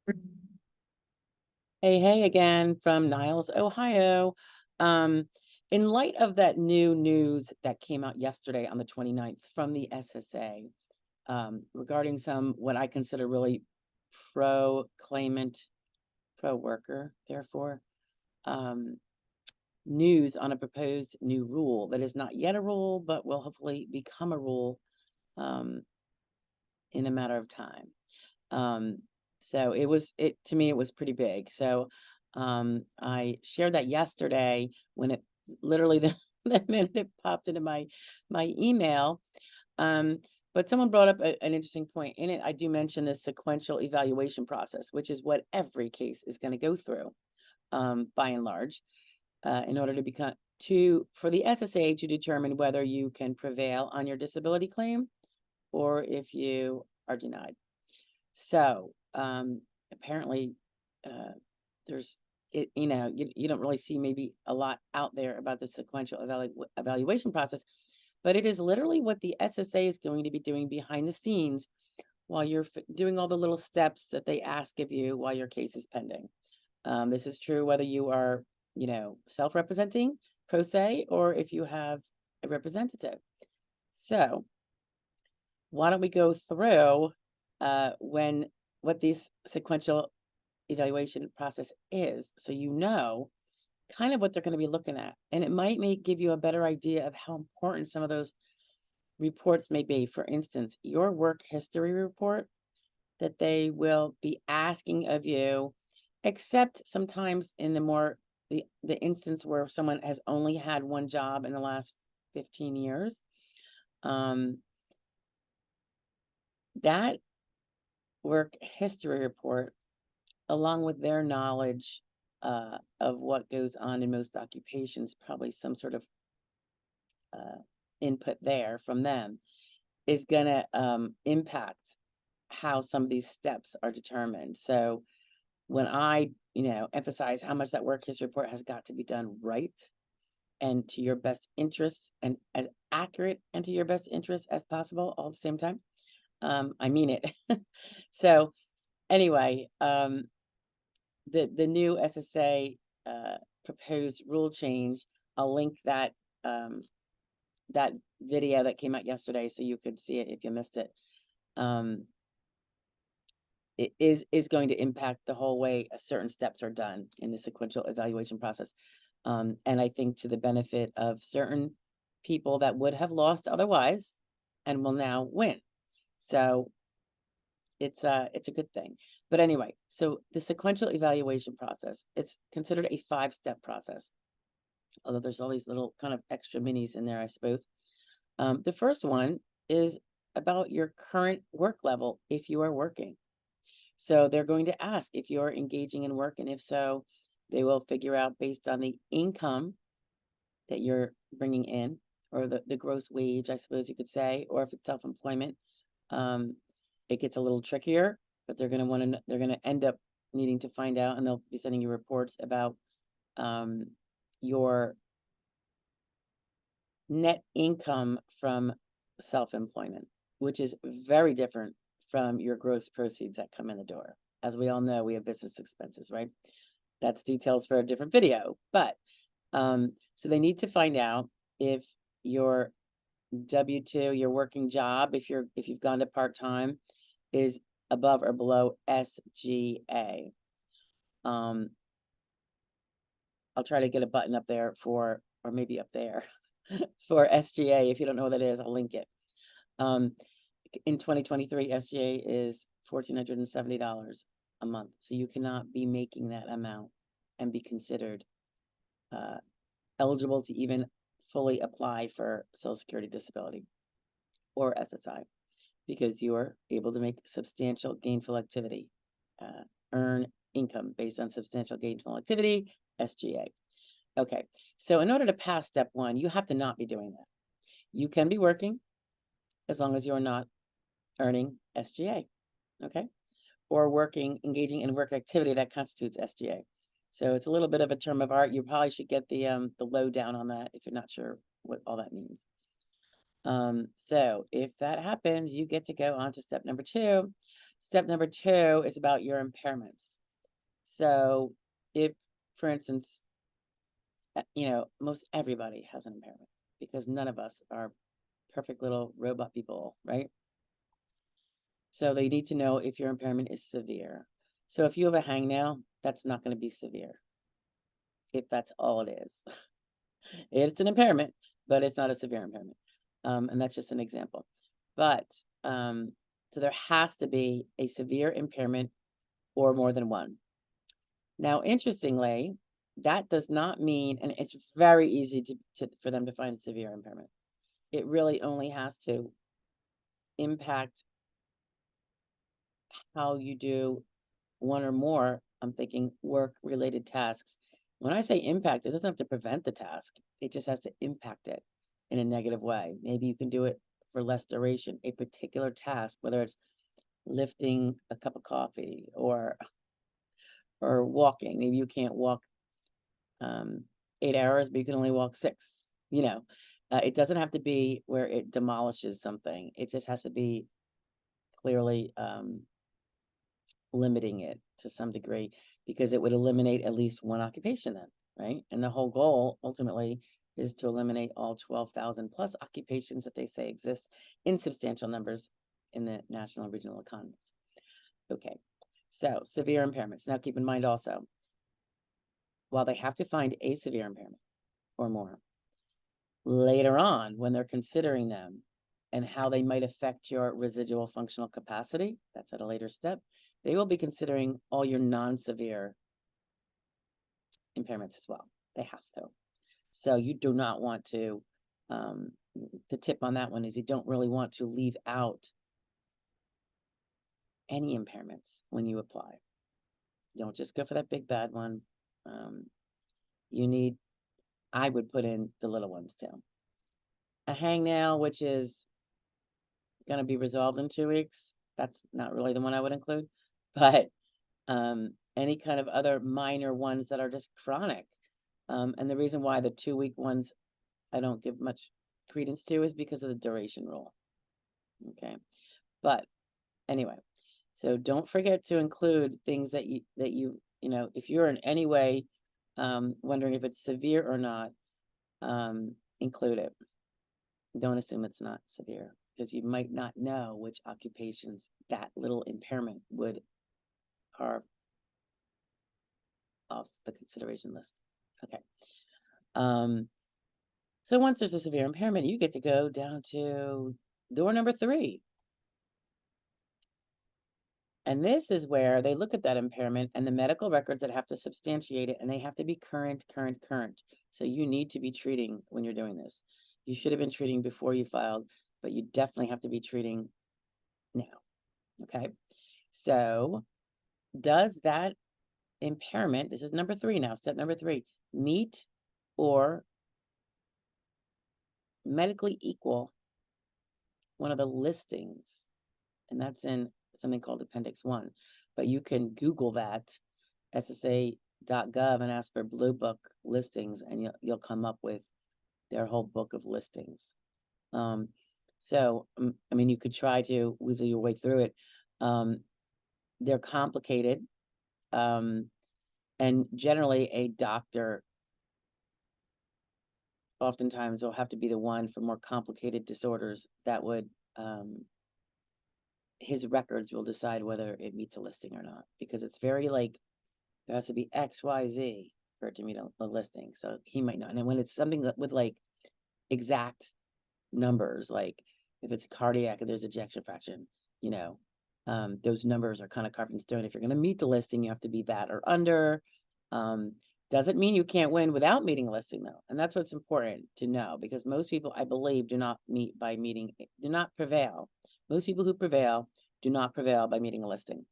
Hey, hey again from Niles, Ohio. Um, in light of that new news that came out yesterday on the 29th from the SSA, regarding some what I consider really pro-claimant, pro-worker, therefore, um, news on a proposed new rule that is not yet a rule, but will hopefully become a rule um, in a matter of time. Um, so it to me, it was pretty big. So I shared that yesterday when it literally the minute it popped into my email. Um, but someone brought up an interesting point in it. I do mention this sequential evaluation process, which is what every case is going to go through, by and large, in order to become to for the SSA to determine whether you can prevail on your disability claim or if you are denied. So, apparently, uh, there's you don't really see maybe a lot out there about the sequential evaluation process, but it is literally what the SSA is going to be doing behind the scenes while you're doing all the little steps that they ask of you while your case is pending. This is true whether you are, self-representing, pro se, or if you have a representative. So, why don't we go through when what these sequential evaluation process is, so you know kind of what they're going to be looking at, and it might give you a better idea of how important some of those reports may be. For instance, your work history report that they will be asking of you, except sometimes in the instance where someone has only had one job in the last 15 years. Um, that work history report, along with their knowledge of what goes on in most occupations, probably some sort of uh, input there from them, is going to impact how some of these steps are determined. So when I, emphasize how much that work history report has got to be done right and to your best interests and as accurate and to your best interests as possible all at the same time, I mean it. So anyway, the new SSA proposed rule change. I'll link um, that video that came out yesterday so you could see it if you missed it. Um, it is going to impact the whole way certain steps are done in the sequential evaluation process, and I think to the benefit of certain people that would have lost otherwise and will now win. So it's a good thing. But anyway, so the sequential evaluation process, it's considered a 5-step process, although there's all these little kind of extra minis in there, I suppose. The first one is about your current work level if you are working. So they're going to ask if you're engaging in work, and if so, they will figure out based on the income that you're bringing in, or the gross wage, I suppose you could say, or if it's self-employment. Um, it gets a little trickier, but they're gonna end up needing to find out, and they'll be sending you reports about um, your net income from self-employment, which is very different from your gross proceeds that come in the door. As we all know, we have business expenses, right? That's details for a different video. But so they need to find out if your W-2, your working job, if you've gone to part-time, is above or below SGA. Um, I'll try to get a button up there or maybe up there for SGA. If you don't know what that is, I'll link it. Um, in 2023, SGA is $1,470 a month. So you cannot be making that amount and be considered uh, eligible to even fully apply for Social Security disability or SSI, because you are able to make substantial gainful activity, earn income based on substantial gainful activity, SGA. Okay, so in order to pass step one, you have to not be doing that. You can be working as long as you're not earning SGA, okay? Or engaging in work activity that constitutes SGA. So it's a little bit of a term of art. You probably should get the lowdown on that if you're not sure what all that means. So if that happens, you get to go on to step number 2. Step number 2 is about your impairments. So if, for instance, most everybody has an impairment because none of us are perfect little robot people, right? So they need to know if your impairment is severe. So if you have a hangnail, that's not going to be severe if that's all it is. It's an impairment, but it's not a severe impairment. And that's just an example. But so there has to be a severe impairment or more than one. Now, interestingly, that does not mean, and it's very easy for them to find severe impairment. It really only has to impact how you do one or more, I'm thinking work-related tasks. When I say impact, it doesn't have to prevent the task. It just has to impact it in a negative way. Maybe you can do it for less duration, a particular task, whether it's lifting a cup of coffee or walking. Maybe you can't walk 8 hours, but you can only walk 6. It doesn't have to be where it demolishes something. It just has to be clearly limiting it to some degree because it would eliminate at least one occupation then, right? And the whole goal ultimately is to eliminate all 12,000 plus occupations that they say exist in substantial numbers in the national and regional economies. Okay, so severe impairments. Now keep in mind also, while they have to find a severe impairment or more, later on when they're considering them and how they might affect your residual functional capacity, that's at a later step, they will be considering all your non-severe impairments as well. They have to. So you do not want to, the tip on that one is you don't really want to leave out any impairments when you apply. Don't just go for that big bad one. I would put in the little ones too. A hangnail, which is going to be resolved in 2 weeks. That's not really the one I would include, but any kind of other minor ones that are just chronic. And the reason why the 2-week ones I don't give much credence to is because of the duration rule. Okay. But anyway, so don't forget to include things that you, if you're in any way wondering if it's severe or not, include it. Don't assume it's not severe because you might not know which occupations that little impairment would carve off the consideration list. Okay. So once there's a severe impairment, you get to go down to door number 3. And this is where they look at that impairment and the medical records that have to substantiate it, and they have to be current. So you need to be treating when you're doing this. You should have been treating before you filed, but you definitely have to be treating now. Okay. So does that impairment, this is number 3 now, step number 3, meet or medically equal one of the listings? And that's in something called Appendix 1. But you can Google that, SSA.gov, and ask for Blue Book listings, and you'll come up with their whole book of listings. So, you could try to weasel your way through it. They're complicated. And generally a doctor oftentimes will have to be the one for more complicated disorders that would, his records will decide whether it meets a listing or not, because it's very there has to be X, Y, Z for it to meet a listing. So he might not. And when it's something that with exact numbers, like if it's cardiac and there's ejection fraction, those numbers are kind of carved in stone. If you're going to meet the listing, you have to be that or under. Doesn't mean you can't win without meeting a listing though. And that's what's important to know, because most people, I believe, do not prevail. Most people who prevail do not prevail by meeting a listing.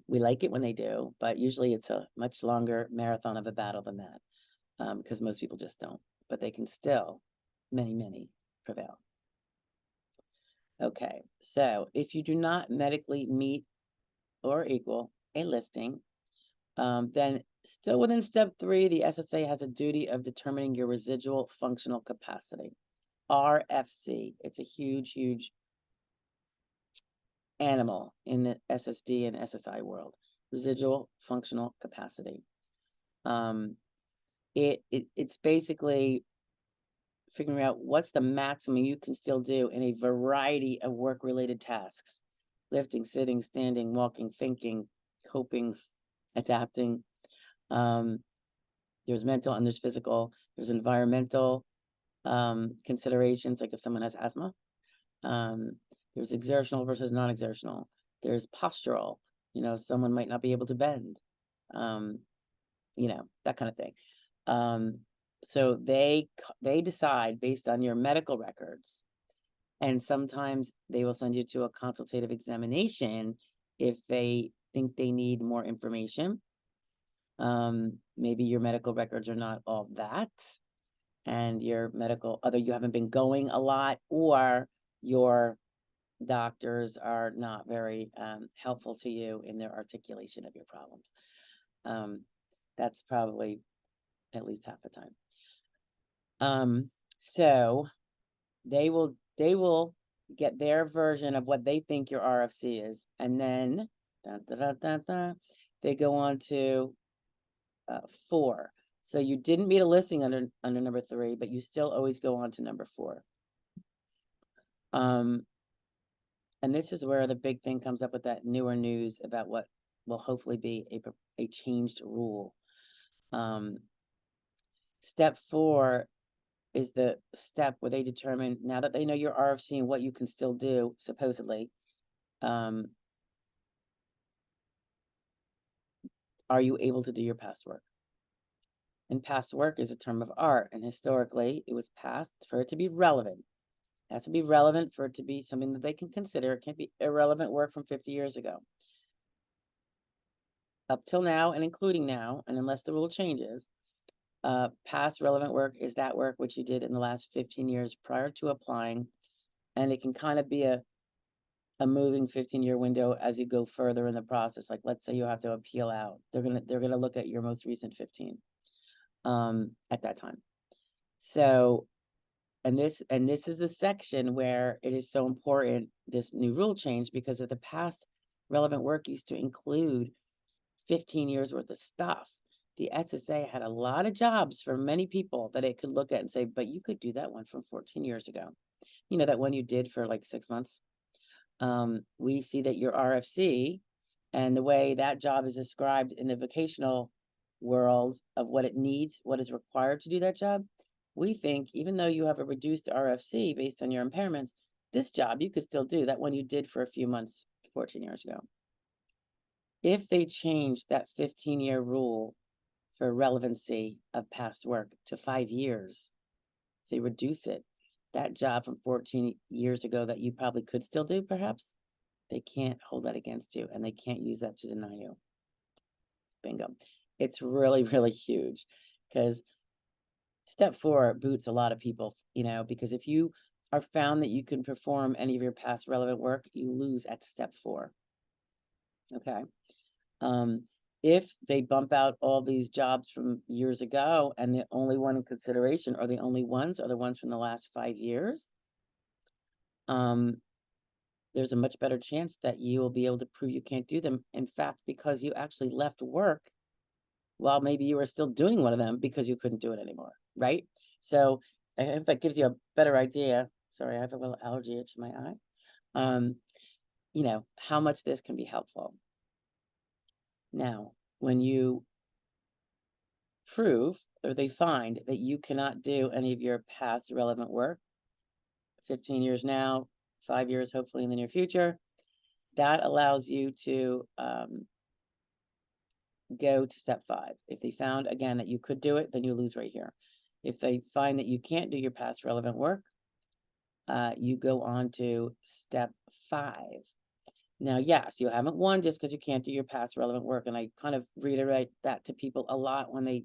We like it when they do, but usually it's a much longer marathon of a battle than that, because most people just don't, but they can still, many prevail. Okay, so if you do not medically meet or equal a listing, then still within step 3, the SSA has a duty of determining your residual functional capacity, RFC. It's a huge animal in the SSD and SSI world, residual functional capacity. It's basically figuring out what's the maximum you can still do in a variety of work-related tasks: lifting, sitting, standing, walking, thinking, coping, adapting. Um, there's mental and there's physical. There's environmental considerations, like if someone has asthma. Um, there's exertional versus non-exertional. There's postural. Someone might not be able to bend. Um, that kind of thing. So they decide based on your medical records, and sometimes they will send you to a consultative examination if they think they need more information. Maybe your medical records are not all that, and you haven't been going a lot, or your doctors are not very helpful to you in their articulation of your problems. That's probably at least half the time. So they will get their version of what they think your RFC is, and then they go on to 4. So you didn't meet a listing under number 3, but you still always go on to number 4. And this is where the big thing comes up with that newer news about what will hopefully be a changed rule. Step 4 is the step where they determine, now that they know your RFC and what you can still do, supposedly, are you able to do your past work? And past work is a term of art, and historically, it was past for it to be relevant. It has to be relevant for it to be something that they can consider. It can't be irrelevant work from 50 years ago. Up till now, and including now, and unless the rule changes, past relevant work is that work which you did in the last 15 years prior to applying, and it can kind of be a moving 15-year window as you go further in the process. Like, let's say you have to appeal out, they're gonna look at your most recent 15 at that time. So, and this is the section where it is so important, this new rule change, because of the past relevant work used to include 15 years worth of stuff. The SSA had a lot of jobs for many people that it could look at and say, but you could do that one from 14 years ago. That one you did for like 6 months. We see that your RFC and the way that job is described in the vocational world of what it needs, what is required to do that job. We think even though you have a reduced RFC based on your impairments, this job you could still do, that one you did for a few months 14 years ago. If they change that 15-year rule for relevancy of past work to 5 years, if they reduce it, that job from 14 years ago that you probably could still do, perhaps, they can't hold that against you, and they can't use that to deny you. Bingo. It's really, really huge, because step 4 boots a lot of people, because if you are found that you can perform any of your past relevant work, you lose at step 4. Okay. If they bump out all these jobs from years ago, and the only one in consideration, or the only ones are the ones from the last 5 years, there's a much better chance that you will be able to prove you can't do them. In fact, because you actually left work while maybe you were still doing one of them because you couldn't do it anymore, right? So I hope that gives you a better idea. Sorry, I have a little allergy itch in my eye. How much this can be helpful. Now, when you prove, or they find that you cannot do any of your past relevant work, 15 years now, 5 years hopefully in the near future, that allows you to go to step 5. If they found, again, that you could do it, then you lose right here. If they find that you can't do your past relevant work, you go on to step 5. Now, yes, you haven't won just because you can't do your past relevant work, and I kind of reiterate that to people a lot when they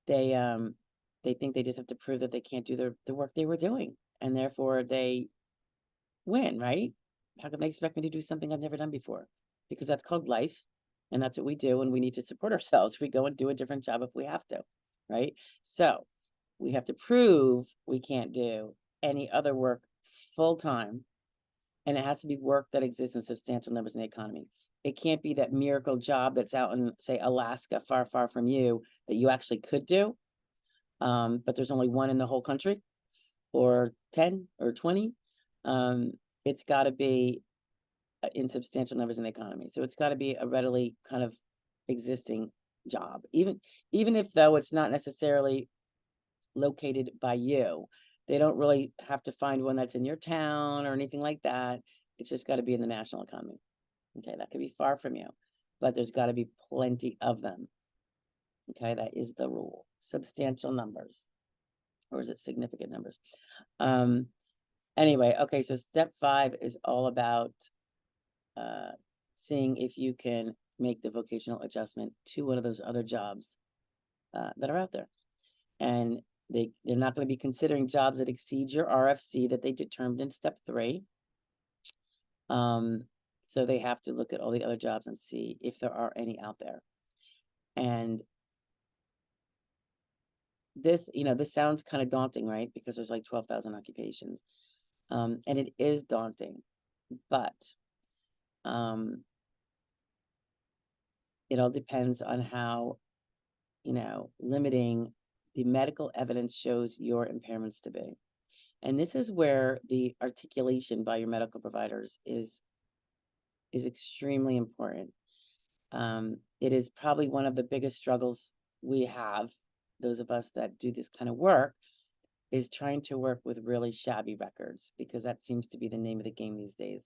think they just have to prove that they can't do the work they were doing, and therefore they win, right? How can they expect me to do something I've never done before? Because that's called life, and that's what we do when we need to support ourselves. We go and do a different job if we have to, right? So we have to prove we can't do any other work full time and it has to be work that exists in substantial numbers in the economy. It can't be that miracle job that's out in, say, Alaska, far, far from you, that you actually could do, but there's only one in the whole country, or 10 or 20. It's got to be in substantial numbers in the economy. So it's got to be a readily kind of existing job, even if though it's not necessarily located by you. They don't really have to find one that's in your town or anything like that. It's just got to be in the national economy. Okay, that could be far from you, but there's got to be plenty of them. Okay, that is the rule. Substantial numbers, or is it significant numbers? Anyway, okay, so step 5 is all about seeing if you can make the vocational adjustment to one of those other jobs that are out there. And they're not going to be considering jobs that exceed your RFC that they determined in step 3. So they have to look at all the other jobs and see if there are any out there. And this, this sounds kind of daunting, right? Because there's like 12,000 occupations. And it is daunting, but it all depends on how, limiting the medical evidence shows your impairments to be. And this is where the articulation by your medical providers is extremely important. It is probably one of the biggest struggles we have, those of us that do this kind of work, is trying to work with really shabby records, because that seems to be the name of the game these days.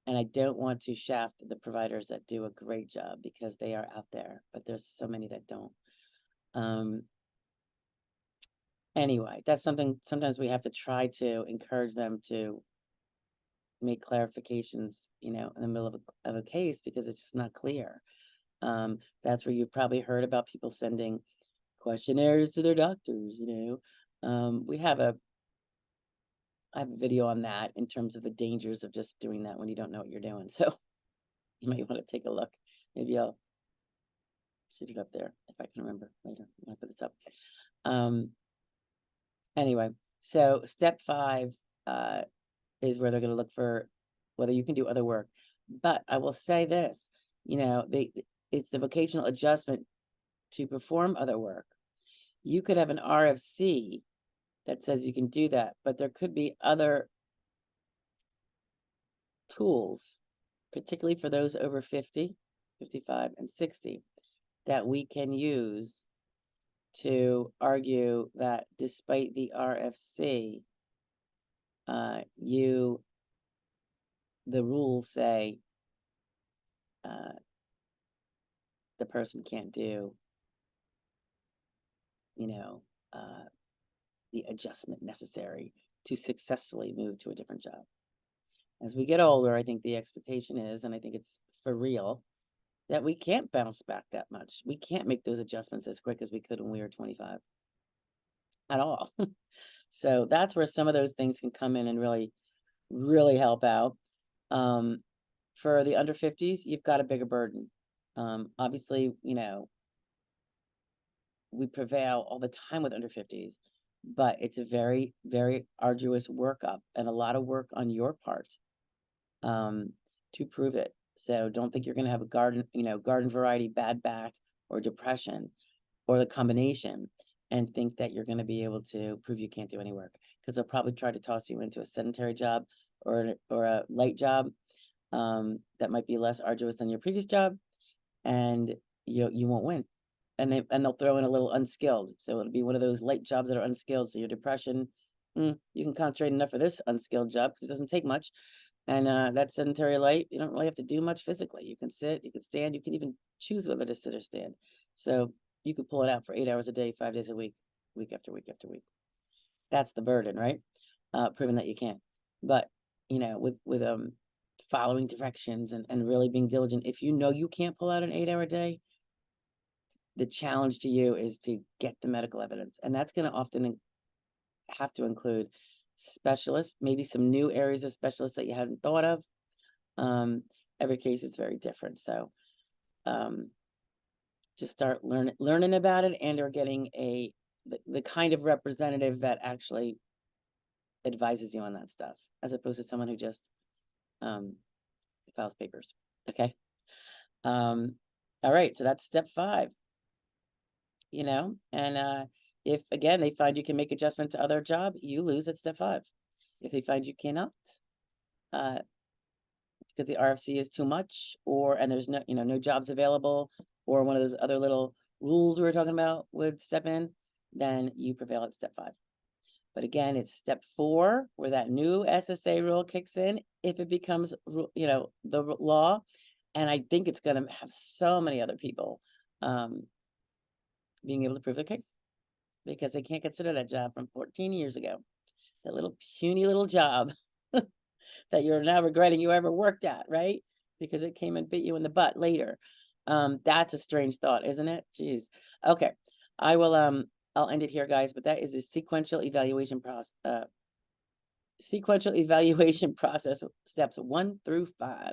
And I don't want to shaft the providers that do a great job, because they are out there, but there's so many that don't. Anyway, that's something sometimes we have to try to encourage them to make clarifications, in the middle of a case, because it's just not clear. That's where you've probably heard about people sending questionnaires to their doctors, I have a video on that in terms of the dangers of just doing that when you don't know what you're doing. So you might want to take a look. Maybe I'll shoot it up there if I can remember later when I put this up. Anyway, so step 5 is where they're going to look for whether you can do other work. But I will say this, it's the vocational adjustment to perform other work. You could have an RFC that says you can do that, but there could be other tools, particularly for those over 50, 55, and 60, that we can use to argue that despite the RFC, the rules say the person can't do, the adjustment necessary to successfully move to a different job. As we get older, I think the expectation is, and I think it's for real, that we can't bounce back that much. We can't make those adjustments as quick as we could when we were 25 at all. So that's where some of those things can come in and really, really help out. For the under 50s, you've got a bigger burden. Obviously, we prevail all the time with under 50s, but it's a very, very arduous workup and a lot of work on your part to prove it. So don't think you're going to have a garden variety bad back or depression or the combination and think that you're going to be able to prove you can't do any work, because they'll probably try to toss you into a sedentary job or a light job that might be less arduous than your previous job, and you won't win. And they'll throw in a little unskilled. So it'll be one of those light jobs that are unskilled. So your depression, you can concentrate enough for this unskilled job because it doesn't take much. And that sedentary light, you don't really have to do much physically. You can sit, you can stand, you can even choose whether to sit or stand. So you could pull it out for 8 hours a day, 5 days a week, week after week after week. That's the burden, right? Proving that you can't. But with following directions and really being diligent, if you know you can't pull out an 8-hour day, the challenge to you is to get the medical evidence. And that's going to often have to include specialists, maybe some new areas of specialists that you hadn't thought of. Every case is very different. So just start learning about it, and or getting the kind of representative that actually advises you on that stuff, as opposed to someone who just um, files papers. Okay. Um, all right. So that's step 5, and if again they find you can make adjustment to other job, you lose at step 5. If they find you cannot, uh, because the RFC is too much, or and there's no jobs available, or one of those other little rules we were talking about would step in, then you prevail at step 5. But again, it's step 4 where that new SSA rule kicks in if it becomes the law, and I think it's going to have so many other people being able to prove their case because they can't consider that job from 14 years ago, that little puny little job that you're now regretting you ever worked at, right? Because it came and bit you in the butt later. That's a strange thought, isn't it? Jeez. Okay. I'll end it here, guys, but that is the sequential evaluation process steps 1 through 5.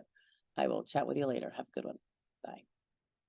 I will chat with you later. Have a good one.